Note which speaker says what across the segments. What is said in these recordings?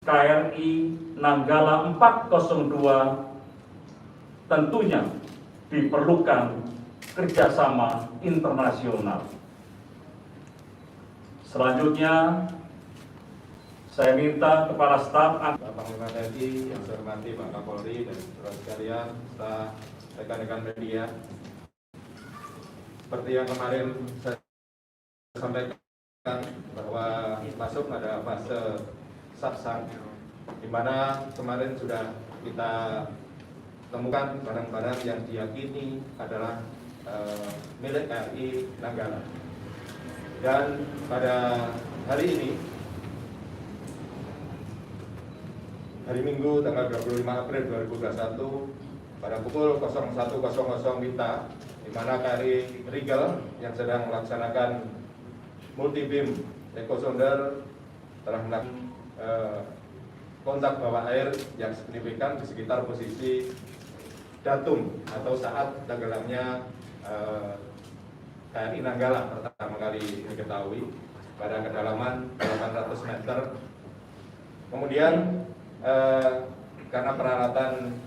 Speaker 1: KRI Nanggala 402 tentunya diperlukan kerjasama internasional. Selanjutnya, saya minta Kepala Staf
Speaker 2: Bapak Panglima TNI yang saya hormati Pak Kapolri dan saudara sekalian, serta rekan-rekan media. Seperti yang kemarin saya sampaikan bahwa masuk pada fase saksang, di mana kemarin sudah kita temukan barang-barang yang diyakini adalah milik KRI Nanggala. Dan pada hari ini, hari Minggu tanggal 25 April 2021 pada pukul 01.00 WITA, di mana KRI Rigel yang sedang melaksanakan multi beam echo sounder telah melakukan kontak bawah air yang signifikan di sekitar posisi datum atau saat tenggelamnya KRI Nanggala pertama kali diketahui pada kedalaman 800 meter. Kemudian karena peralatan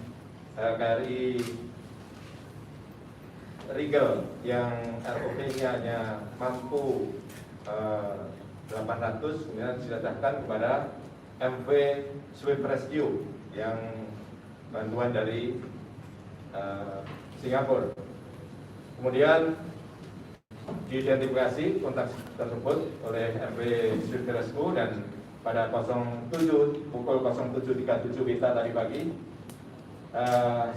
Speaker 2: KRI Rigel yang ROV-nya hanya mampu 800, kemudian diserahkan kepada MV Swift Rescue yang bantuan dari Singapura. Kemudian diidentifikasi kontak tersebut oleh MV Swift Rescue dan pada pukul 07.37 WITA tadi pagi,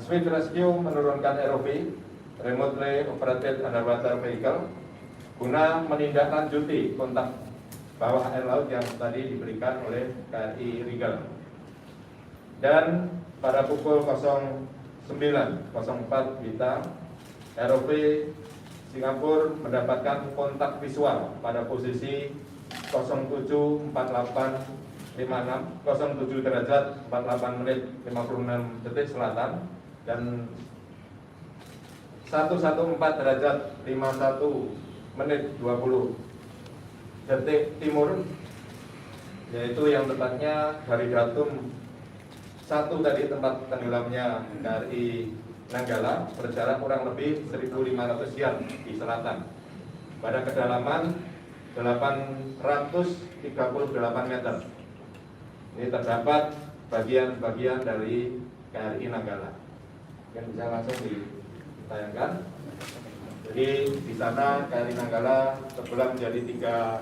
Speaker 2: Swift Rescue menurunkan ROV Remotely Operated Underwater Vehicle guna menindaklanjuti kontak bawah air laut yang tadi diberikan oleh KRI Rigel. Dan pada pukul 09.04 WITA, ROV Singapura mendapatkan kontak visual pada posisi 07.4856 07 derajat 48 menit 56 detik selatan dan 114 derajat 51 menit 20 detik timur, yaitu yang tepatnya dari datum 1 tadi tempat tenggelamnya KRI Nanggala berjarak kurang lebih 1.500 yard di selatan pada kedalaman 838 meter. Ini terdapat bagian-bagian dari KRI Nanggala yang bisa langsung ditayangkan. Jadi di sana KRI Nanggala terbelah menjadi 3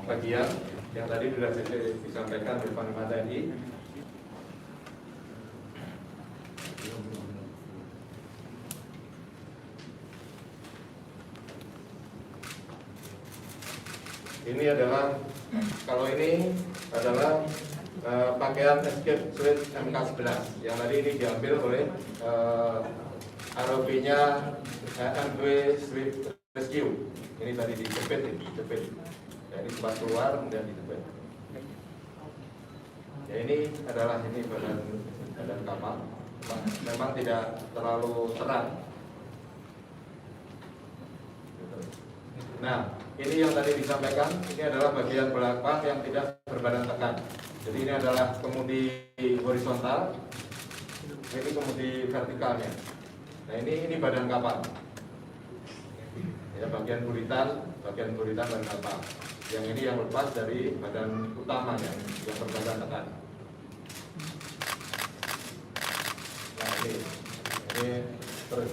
Speaker 2: bagian yang tadi sudah disampaikan oleh Panglima TNI. Ini adalah, kalau ini adalah pakaian escape suite MK11 yang tadi ini diambil oleh ROV-nya MV Swift Rescue. Ini tadi dijepit. Ya, ini sempat keluar kemudian dijepit. Ya, ini adalah badan kapal. Memang tidak terlalu terang. Nah, ini yang tadi disampaikan, ini adalah bagian belakang yang tidak berbadan tekan. Jadi ini adalah kemudi horizontal, ini kemudi vertikalnya. Nah, ini badan kapal. Ya, bagian buritan badan kapal. Yang ini yang lepas dari badan utamanya yang berbadan tekan. Nah, ini terus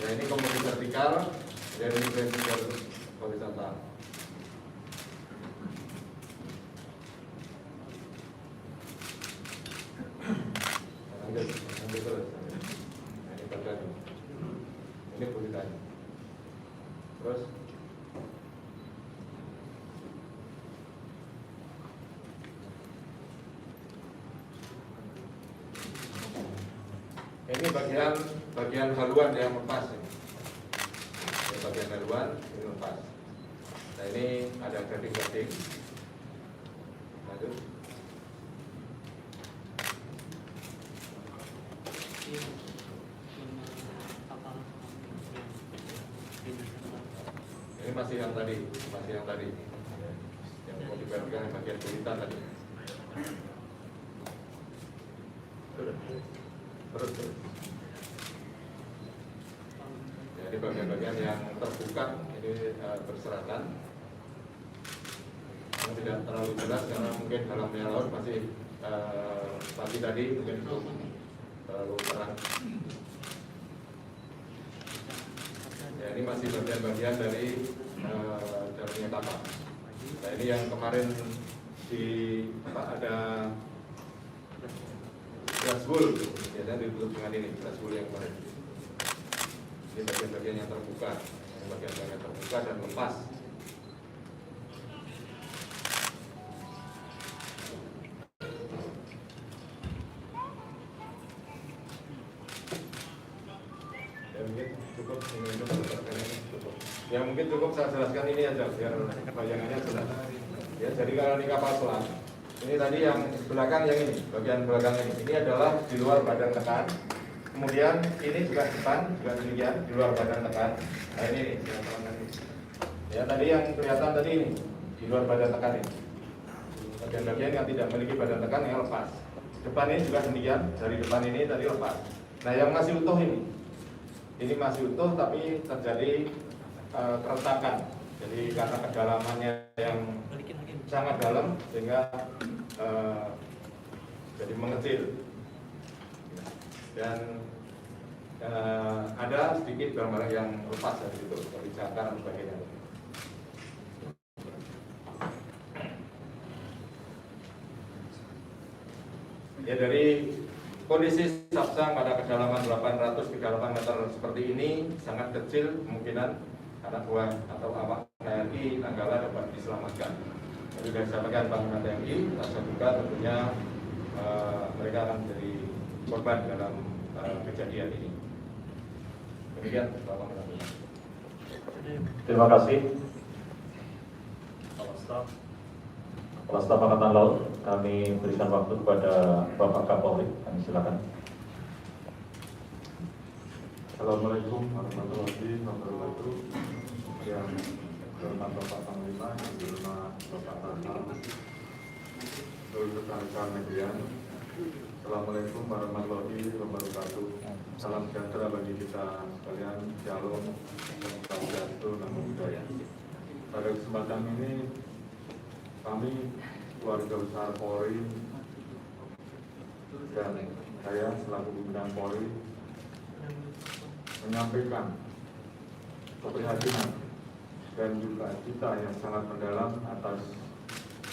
Speaker 2: ya, ini kemudi vertikal. Dari vertikal horizontal. Lanjut terus. Nah, ini bagian ini buritan. Terus ini bagian haluan yang lepas. Bagian haluan ini lepas. Nah, ini ada grating. Lanjut. Ini masih yang tadi, yang mau diperhatikan bagian buritan tadi. Terus. Jadi bagian-bagian yang terbuka ini berserakan. Yang tidak terlalu jelas karena mungkin dalamnya laut masih pagi tadi mungkin belum terlalu terang. Ya, ini masih bagian-bagian dari dalamnya kapal. Nah, ini yang kemarin ada dashboard, biasanya ditutup dengan ini dashboard yang kemarin. Ini bagian-bagian yang terbuka, dan lepas. Ya mungkin cukup saya jelaskan ini aja biar bayangannya jelas. Ya, jadi kalau ini kapal selam, ini tadi yang belakang yang ini, bagian belakang ini adalah di luar badan tekan. Kemudian ini juga depan juga demikian di luar badan tekan. Nah ini ya tadi yang kelihatan tadi ini di luar badan tekan ini. Bagian-bagian yang tidak memiliki badan tekan yang lepas. Depan ini juga demikian, dari depan ini tadi lepas. Nah yang masih utuh ini masih utuh tapi terjadi keretakan. Jadi karena kedalamannya yang sangat dalam sehingga jadi mengecil dan ada sedikit barang-barang yang lepas dari situ, dari jangkar dan sebagainya. Ya, dari kondisi Sapsang pada kedalaman 800 hingga 8 meter seperti ini sangat kecil kemungkinan anak buah atau awak TNI Nanggala dapat diselamatkan. Jadi dari sampaikan Panglima TNI, rasa duka tentunya mereka akan menjadi korban dalam kejadian ini. Demikian, Bapak.
Speaker 1: Terima kasih. Kepala Staf Angkatan Laut, kami berikan waktu kepada Bapak Kapolri. Kami silakan.
Speaker 3: Assalamualaikum warahmatullahi wabarakatuh. Yang berhormat Bapak Panglima, yang berhormat Bapak Kasal, seluruh rekan-rekan media. Assalamualaikum warahmatullahi wabarakatuh. Salam sejahtera bagi kita sekalian. Shalom, Swastiastu, Namo Buddhaya. Pada kesempatan ini kami keluarga besar Polri dan saya selaku pimpinan Polri menyampaikan keprihatinan dan juga cita yang sangat mendalam atas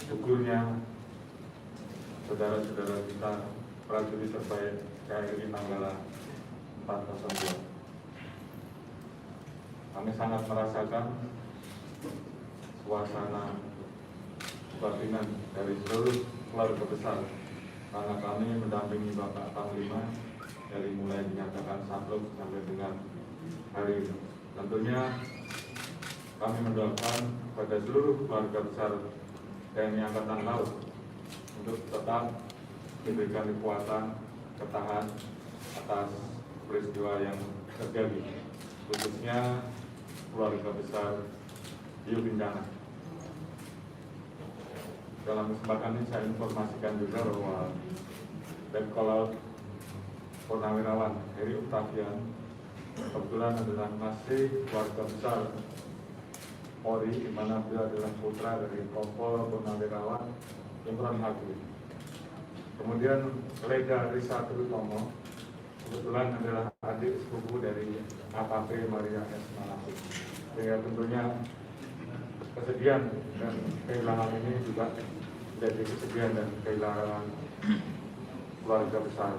Speaker 3: gugurnya saudara-saudara kita prajurit terbaik KRI Nanggala 402. Kami sangat merasakan suasana kebatinan dari seluruh keluarga besar karena kami mendampingi Bapak Panglima dari mulai dinyatakan sakluk sampai dengan hari ini. Tentunya kami mendoakan kepada seluruh keluarga besar TNI Angkatan Laut untuk tetap diberikan kekuatan, ketahan atas peristiwa yang terjadi, khususnya keluarga besar Hiu Bencana. Dalam kesempatan ini saya informasikan juga bahwa Letkol Laut Purnawirawan Heri Octavian kebetulan adalah masih keluarga besar Polri, di mana beliau adalah putra dari Kompol Purnawirawan Imron Haqi. Kemudian Leda Risa Trutomo kebetulan adalah adik sepupu dari AKP Maria S. Malaku. Sehingga tentunya kesedihan dan kehilangan ini juga menjadi kesedihan dan kehilangan keluarga besar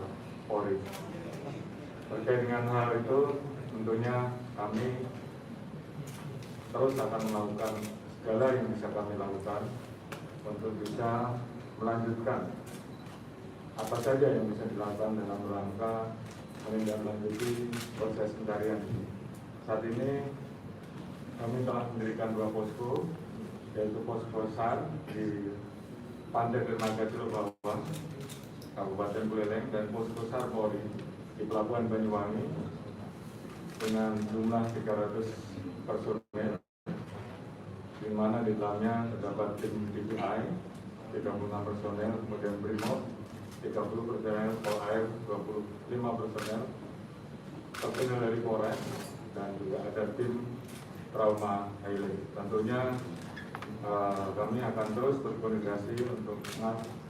Speaker 3: Polri. Terkait dengan hal itu, tentunya kami terus akan melakukan segala yang bisa kami lakukan untuk bisa melanjutkan apa saja yang bisa dilakukan dalam rangka menindaklanjuti proses pencarian ini. Saat ini kami telah mendirikan 2 posko, yaitu posko SAR di Pantai Dermaga Celuk Bawah, Kabupaten Buleleng, dan posko SAR Polri di Pelabuhan Banyuwangi dengan jumlah 300 personel, di mana di dalamnya terdapat tim DPI 36 personel, kemudian Brimob 30 personel Polair, 25 personel personel dari Polres, dan juga ada tim trauma Haile. Tentunya kami akan terus berkoordinasi untuk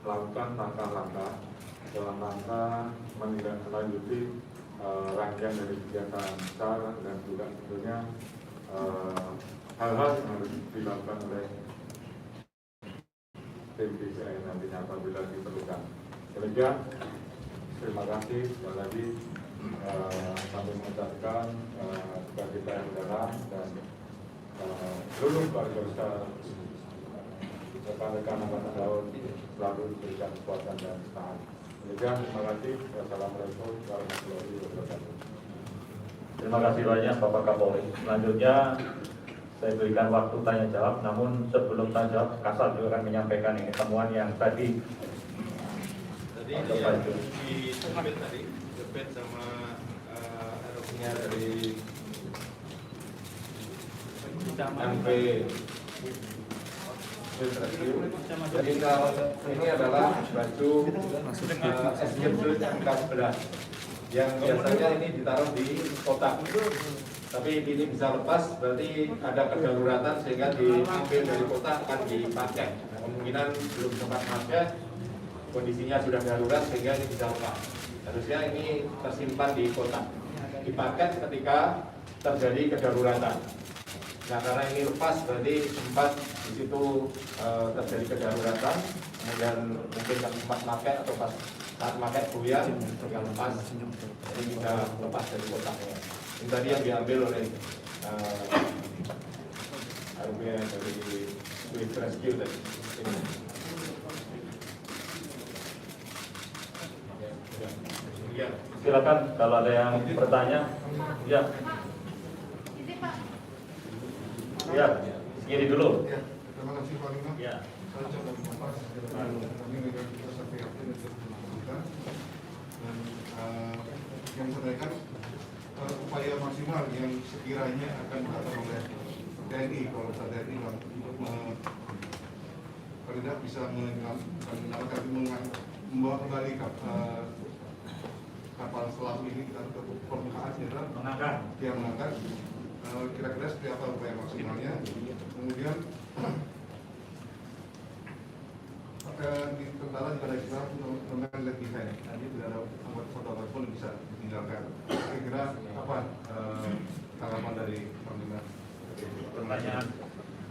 Speaker 3: melakukan langkah-langkah dalam rangka menindaklanjuti rangkaian dari kegiatan besar, dan juga tentunya hal-hal yang harus dilakukan oleh tim DCI nantinya apabila diperlukan. Demikian, terima kasih sekali lagi. Kami mengucapkan kepada kita yang dalam dan seluruh keluarga besar rekan-rekan angkatan laut selalu diberikan kekuatan dan tahan. Demikian, terima kasih. Wassalamualaikum warahmatullahi wabarakatuh.
Speaker 1: Terima kasih banyak Bapak Kapolri. Selanjutnya saya berikan waktu tanya jawab, namun sebelum tanya jawab, Kasal juga akan menyampaikan ini temuan yang tadi
Speaker 2: yang di Jepet sama eropinya dari MP Jadi kalau ini adalah baju escape suit MK11 yang biasanya ini ditaruh di kotak. Tapi ini bisa lepas, berarti ada kedaruratan sehingga diambil dari kotak akan dipakai. Kemungkinan belum sempat pakai, kondisinya sudah darurat sehingga ini bisa lepas. Harusnya ini tersimpan di kotak, dipakai ketika terjadi kedaruratan. Nah, karena ini lepas berarti sempat di situ terjadi kedaruratan, kemudian mungkin kan sempat pakai atau pas saat pakai buyar yang lepas, jadi bisa lepas dari kotaknya. Ini tadi yang diambil oleh dari Swift Rescue tadi.
Speaker 1: Silakan kalau ada yang bertanya. Ya. Ya, segini dulu.
Speaker 4: Ya, terima kasih Pak Lima.
Speaker 1: Ya.
Speaker 4: Saya coba mengupas kami dengan kita sampai yakin untuk melakukan dan yang disampaikan upaya maksimal yang sekiranya akan dilakukan oleh TNI, kalau TNI untuk paling tidak bisa membawa kembali kapal selam ini kita ke permukaan,
Speaker 1: Mengangkat.
Speaker 4: yang mengangkat. Kira-kira seperti apa upaya maksimalnya, kemudian di kendala jika ada istilah mengenai led defense, nanti tidak ada anggota pun bisa ditinggalkan. Kira-kira apa tanggapan dari Panglima?
Speaker 1: Pertanyaan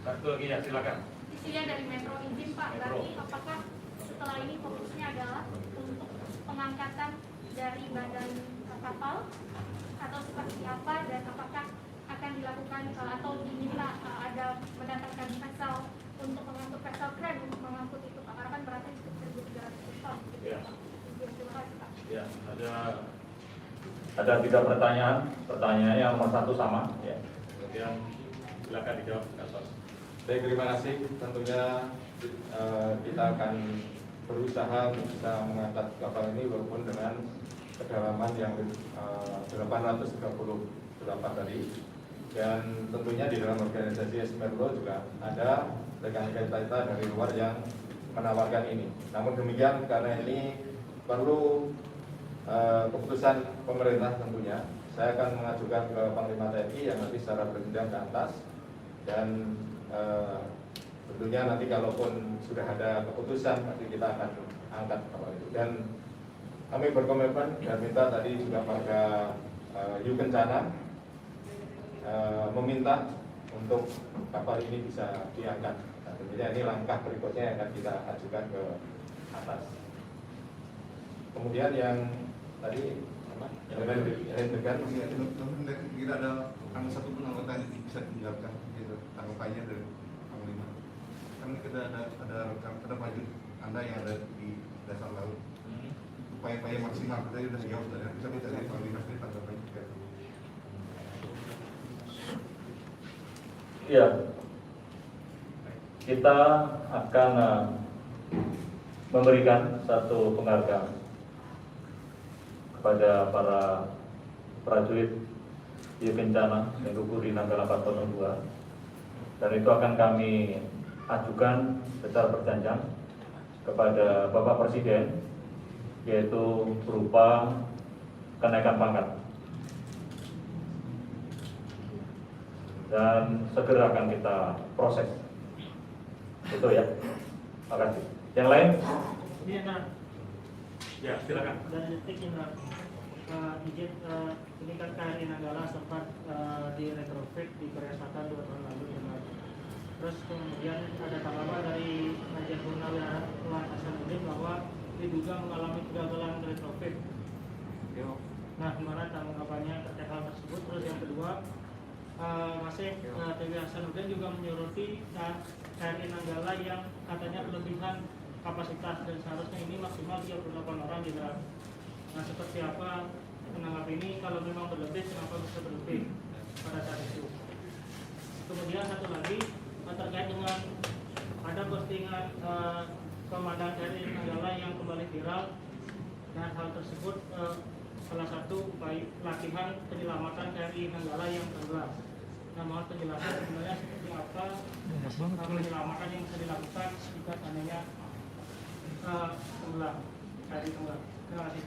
Speaker 1: satu lagi ya, silakan.
Speaker 5: Isinya dari Metro izin Pak, berarti apakah setelah ini fokusnya adalah untuk pengangkatan dari badan kapal atau seperti apa, dan apakah akan dilakukan atau diminta ada mendatangkan vessel untuk mengangkut vessel kren untuk mengangkut itu Pak, karena kan beratnya cukup 1.300 ton gitu
Speaker 1: Ya.
Speaker 5: Pak. Terima kasih Pak.
Speaker 1: Ya, ada 3 pertanyaan. Pertanyaannya yang nomor 1 sama. Ya. Kemudian silakan dijawab.
Speaker 2: Baik, terima kasih. Tentunya kita akan berusaha bisa mengangkat kapal ini walaupun dengan kedalaman yang 838 tadi. Dan tentunya di dalam organisasi Esmerlo juga ada rekan-rekan kita dari luar yang menawarkan ini. Namun demikian, karena ini perlu keputusan pemerintah tentunya, saya akan mengajukan ke Panglima TNI yang nanti secara berjenjang ke atas, dan tentunya nanti kalaupun sudah ada keputusan nanti kita akan angkat kapal itu. Dan kami berkomitmen dan minta tadi juga pada Yu Kencana meminta untuk kapal ini bisa diangkat. Nah, tentunya ini langkah berikutnya yang akan kita ajukan ke atas. Kemudian yang tadi yang dengan
Speaker 4: Tidak ada satu pun anggota yang bisa ditinggalkan, gitu tanggapannya dari Panglima. Kan kita ada prajurit Anda yang ada di dasar laut. Upaya-upaya maksimal tadi sudah jauh dari kita minta dari Panglima sendiri tanggapannya.
Speaker 1: Ya, kita akan memberikan satu penghargaan kepada para prajurit Yu Kencana yang gugur di Nanggala 402, dan itu akan kami ajukan secara berjanjang kepada Bapak Presiden yaitu berupa kenaikan pangkat. Dan segera akan kita proses. Itu ya. Terima kasih. Yang lain?
Speaker 6: Iya, nah.
Speaker 1: Ya, silakan.
Speaker 6: Dari detik Indra, izin ini kan KRI Nanggala sempat di-retrofit di Korea Selatan 2 tahun lalu ya, Pak. Terus kemudian ada tanggapan dari Majen Purnawirawan Hasanuddin bahwa diduga mengalami kegagalan retrofit. Nah, gimana tanggapannya terkait hal tersebut? Terus yang kedua, masih TW Hasanuddin juga menyoroti KRI Nanggala yang katanya kelebihan kapasitas dan seharusnya ini maksimal 38 orang di dalam. Nah, seperti apa menanggapi ini? Kalau memang berlebih, kenapa bisa berlebih pada saat itu? Kemudian satu lagi terkait dengan ada postingan komandan KRI Nanggala yang kembali viral, dan hal tersebut salah satu upaya latihan penyelamatan KRI Nanggala yang tenggelam. Nah, mohon penjelasan sebenarnya seperti apa penyelamatan yang bisa dilakukan jika seandainya tenggelam, KRI tenggelam. Terima kasih.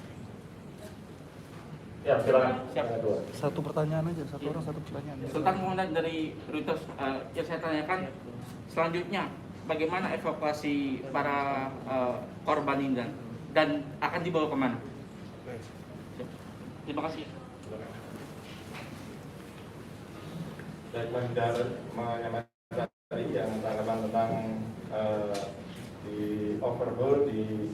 Speaker 1: Ya, silakan.
Speaker 7: Siap.
Speaker 8: Satu pertanyaan aja, satu orang satu pertanyaan.
Speaker 7: Sultan Muhammad dari Reuters, yang saya tanyakan selanjutnya, bagaimana evakuasi para korban ini dan akan dibawa kemana? Terima kasih.
Speaker 2: Saya menyampaikan tadi yang tanggapan tentang di overhaul di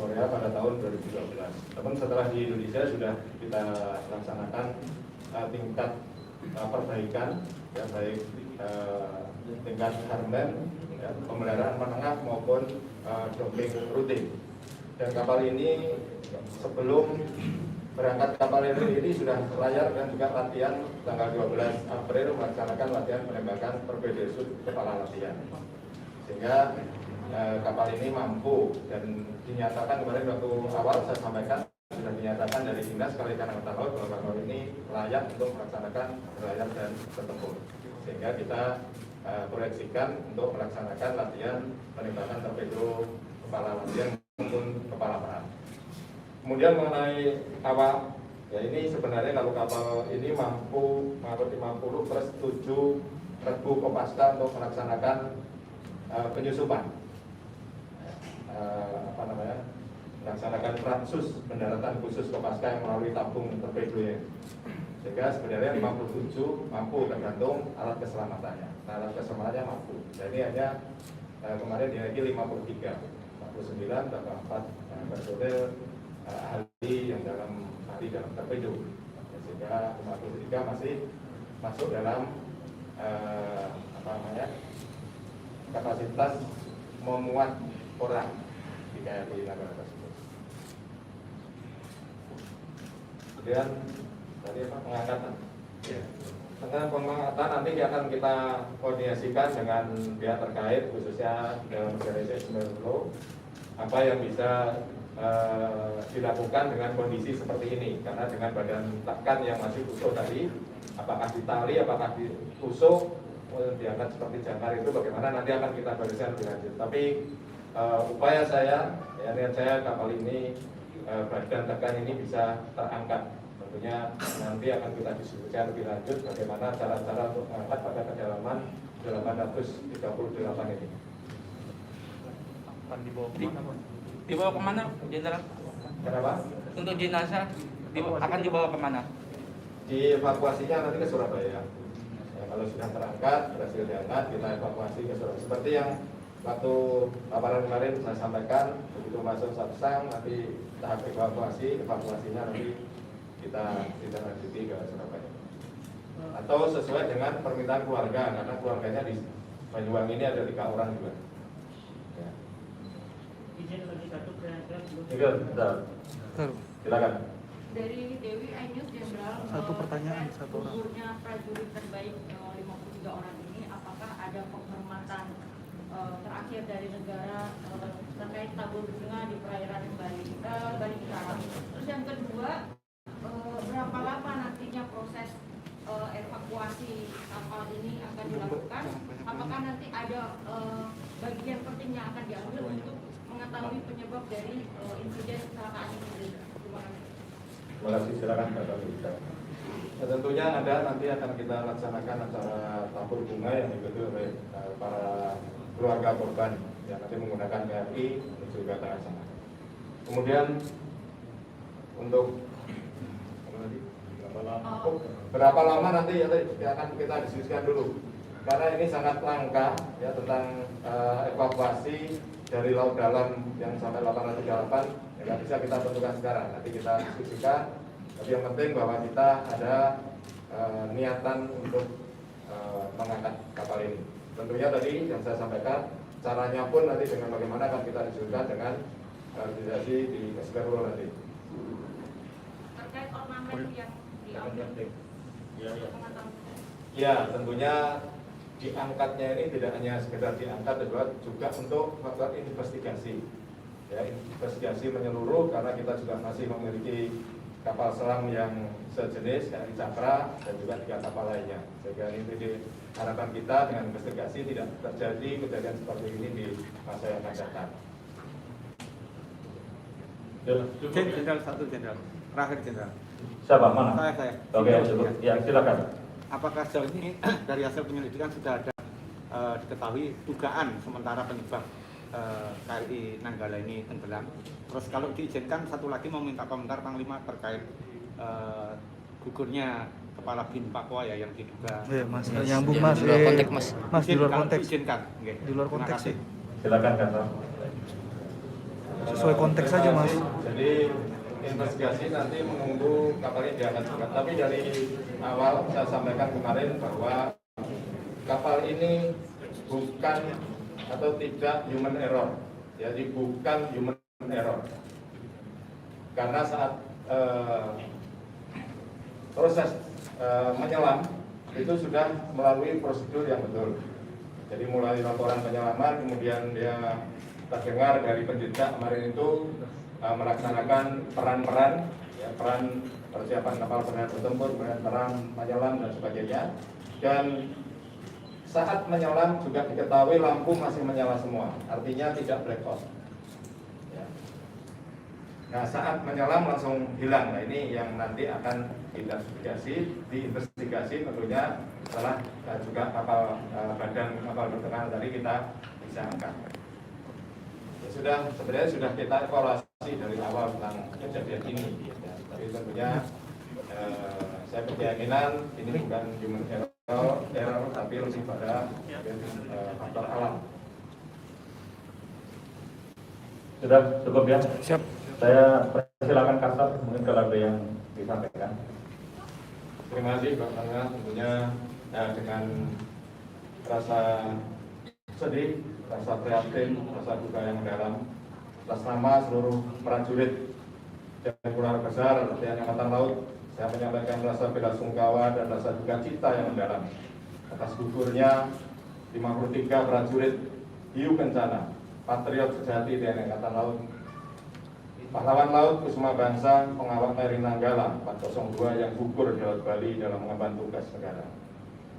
Speaker 2: Korea pada tahun 2012. Namun setelah di Indonesia sudah kita laksanakan tingkat perbaikan, ya, baik tingkat hardman, ya, pemeliharaan menengah maupun docking rutin. Dan kapal ini sebelum berangkat kapal ini sudah layar dan juga latihan tanggal 12 April melaksanakan latihan penembakan torpedo shoot kepala latihan. Sehingga kapal ini mampu dan dinyatakan kemarin waktu awal saya sampaikan sudah dinyatakan dari Dinas Kelautan Angkatan Laut bahwa kapal ini layak untuk melaksanakan berlayar dan bertempur. Sehingga kita proyeksikan untuk melaksanakan latihan penembakan torpedo kepala latihan maupun kepala perang. Kemudian mengenai awak, ya ini sebenarnya kalau kapal ini mampu mengangkut 50 plus 7 regu kopaska untuk melaksanakan penyusupan, melaksanakan transus pendaratan khusus kopaska yang melalui tabung torpedonya. Sehingga sebenarnya 57 mampu tergantung alat keselamatannya. Nah, alat keselamatannya mampu. Jadi hanya kemarin dinaiki 53, 59 tambah 4 personel ahli yang dalam torpedo, sehingga 53 masih masuk dalam kapasitas memuat orang di KRI Nanggala tersebut. Kemudian tadi apa, pengangkatan. Ya. Tentang pengangkatan nanti akan kita koordinasikan dengan pihak terkait, khususnya dalam organisasi Semeru, apa yang bisa dilakukan dengan kondisi seperti ini, karena dengan badan tekan yang masih utuh tadi, apakah ditali, apakah ditusuk, diangkat seperti jangkar itu bagaimana nanti akan kita barisan lebih lanjut. Tapi upaya saya, ya niat saya kapal ini badan tekan ini bisa terangkat. Tentunya nanti akan kita diskusikan lebih lanjut bagaimana cara-cara untuk mengangkat pada kedalaman 838 ini.
Speaker 8: Akan dibawa kemana, Pak?
Speaker 7: Dibawa kemana, Jenderal?
Speaker 2: Kenapa?
Speaker 7: Untuk jenazah akan dibawa kemana?
Speaker 2: Dievakuasinya nanti ke Surabaya. Ya, kalau sudah terangkat, berhasil diangkat, kita evakuasi ke Surabaya. Seperti yang waktu paparan kemarin saya sampaikan, begitu masuk Sapsang, nanti tahap evakuasinya nanti kita lanjuti ke Surabaya. Atau sesuai dengan permintaan keluarga, karena keluarganya di Banyuwangi ini ada 3 orang juga. Ya.
Speaker 6: Izin lagi satu pertanyaan sebelum.
Speaker 1: Silakan.
Speaker 9: Dari Dewi Ainus Jenderal,
Speaker 8: Satu pertanyaan, satu orang.
Speaker 9: gugurnya prajurit terbaik 53 orang ini, apakah ada penghormatan terakhir dari negara terkait tabur bunga di perairan Bali Utara? Terus yang kedua, berapa lama nantinya proses evakuasi kapal ini akan dilakukan? Apakah nanti ada bagian penting yang akan diambil untuk mengetahui penyebab dari insiden kecelakaan ini? Terima kasih.
Speaker 1: Terima kasih, silakan Pak Tauhid.
Speaker 2: Ya, tentunya ada, nanti akan kita laksanakan acara tabur bunga yang diikuti oleh para keluarga korban yang nanti menggunakan KRI menuju ke arah sana. Kemudian untuk berapa lama nanti ya akan kita diskusikan dulu, karena ini sangat langka ya tentang evakuasi dari laut dalam yang sampai 808 ya, nggak bisa kita tentukan sekarang, nanti kita diskusikan. Tapi yang penting bahwa kita ada niatan untuk mengangkat kapal ini. Tentunya tadi yang saya sampaikan, caranya pun nanti dengan bagaimana akan kita diskusikan dengan organisasi di SPRO nanti.
Speaker 5: Terkait ornamen yang diambil.
Speaker 2: Ya, tentunya diangkatnya ini tidak hanya sekedar diangkat, juga untuk melakukan investigasi. Ya, investigasi menyeluruh karena kita juga masih memiliki kapal selam yang sejenis KRI Cakra dan juga 3 kapal lainnya. Sehingga ini diharapkan kita dengan investigasi tidak terjadi kejadian seperti ini di masa yang akan datang.
Speaker 8: Jenderal satu jenderal, terakhir jenderal.
Speaker 1: Siapa? Mana?
Speaker 8: Saya.
Speaker 1: Oke, ya silakan.
Speaker 8: Apakah sejauh ini dari hasil penyelidikan sudah ada diketahui dugaan sementara penyebab KRI Nanggala ini tenggelam? Terus kalau diizinkan satu lagi mau minta komentar Panglima terkait gugurnya Kepala BIN Papua ya yang diduga.
Speaker 10: Iya Mas, nyambung Mas.
Speaker 8: Di luar konteks Mas.
Speaker 10: Mas di luar konteks.
Speaker 8: Diizinkan. Okay.
Speaker 10: Di luar konteks sih.
Speaker 1: Silakan Kata.
Speaker 10: Sesuai konteks saja Mas.
Speaker 2: Jadi investigasi nanti menunggu kapal ini diangkat juga. Tapi dari awal saya sampaikan kemarin bahwa kapal ini bukan atau tidak human error. Jadi bukan human error. Karena saat proses menyelam itu sudah melalui prosedur yang betul. Jadi mulai laporan penyelaman, kemudian dia terdengar dari penjejak kemarin itu melaksanakan peran-peran, ya, peran persiapan kapal bertempur, kemudian peran menyelam dan sebagainya. Dan saat menyelam juga diketahui lampu masih menyala semua, artinya tidak blackout. Ya. Nah saat menyelam langsung hilang. Nah ini yang nanti akan diinvestigasi tentunya setelah juga kapal badan kapal pertengahan tadi kita bisa angkat. Sebenarnya sudah kita evaluasi dari awal tentang kejadian ini. Ya. Tapi tentunya saya berkeyakinan ini bukan human error tapi lebih pada faktor alam.
Speaker 1: Sudah cukup ya?
Speaker 10: Siap.
Speaker 1: Saya persilakan Kasar, mungkin kalau ada yang disampaikan.
Speaker 2: Terima kasih Pak Tengah, tentunya dengan rasa sedih, rasa prihatin, rasa duka yang mendalam atas nama seluruh prajurit dan keluarga besar TNI Angkatan Laut, saya menyampaikan rasa bela sungkawa dan rasa duka cita yang mendalam atas gugurnya 53 prajurit hiu kencana, patriot sejati TNI Angkatan Laut, pahlawan laut Kusuma Bangsa, pengawal KRI Nanggala 402 yang gugur di Laut Bali dalam mengemban tugas negara.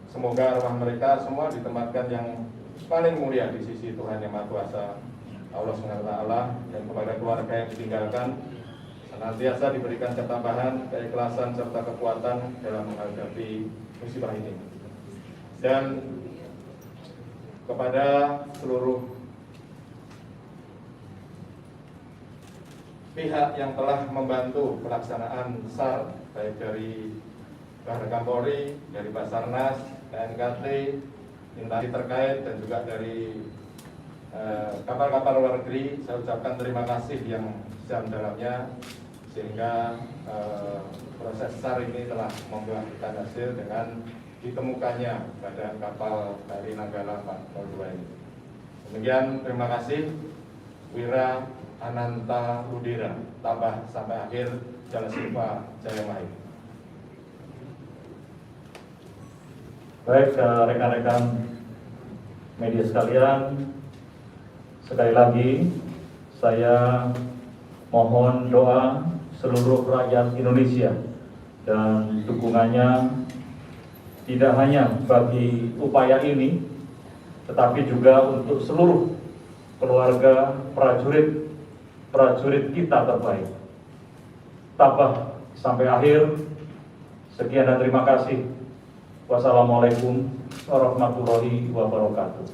Speaker 2: Semoga arwah mereka semua ditempatkan yang paling mulia di sisi Tuhan Yang Maha Kuasa, Allah SWT, dan kepada keluarga yang ditinggalkan senantiasa diberikan ketabahan, keikhlasan serta kekuatan dalam menghadapi musibah ini. Dan kepada seluruh pihak yang telah membantu pelaksanaan SAR, baik dari Badan Polri, dari Basarnas, KNKT, instansi terkait dan juga dari kapal-kapal luar negeri, saya ucapkan terima kasih yang sedalam-dalamnya sehingga proses SAR ini telah membuahkan hasil dengan ditemukannya badan kapal KRI Nanggala 402 ini. Demikian, terima kasih. Wira Ananta Ludira, tambah sampai akhir Jala Silva Jaya Mahir.
Speaker 1: Baik, rekan-rekan media sekalian, sekali lagi saya mohon doa seluruh rakyat Indonesia dan dukungannya tidak hanya bagi upaya ini, tetapi juga untuk seluruh keluarga prajurit prajurit kita terbaik. Tabah sampai akhir. Sekian dan terima kasih. Wassalamualaikum warahmatullahi wabarakatuh.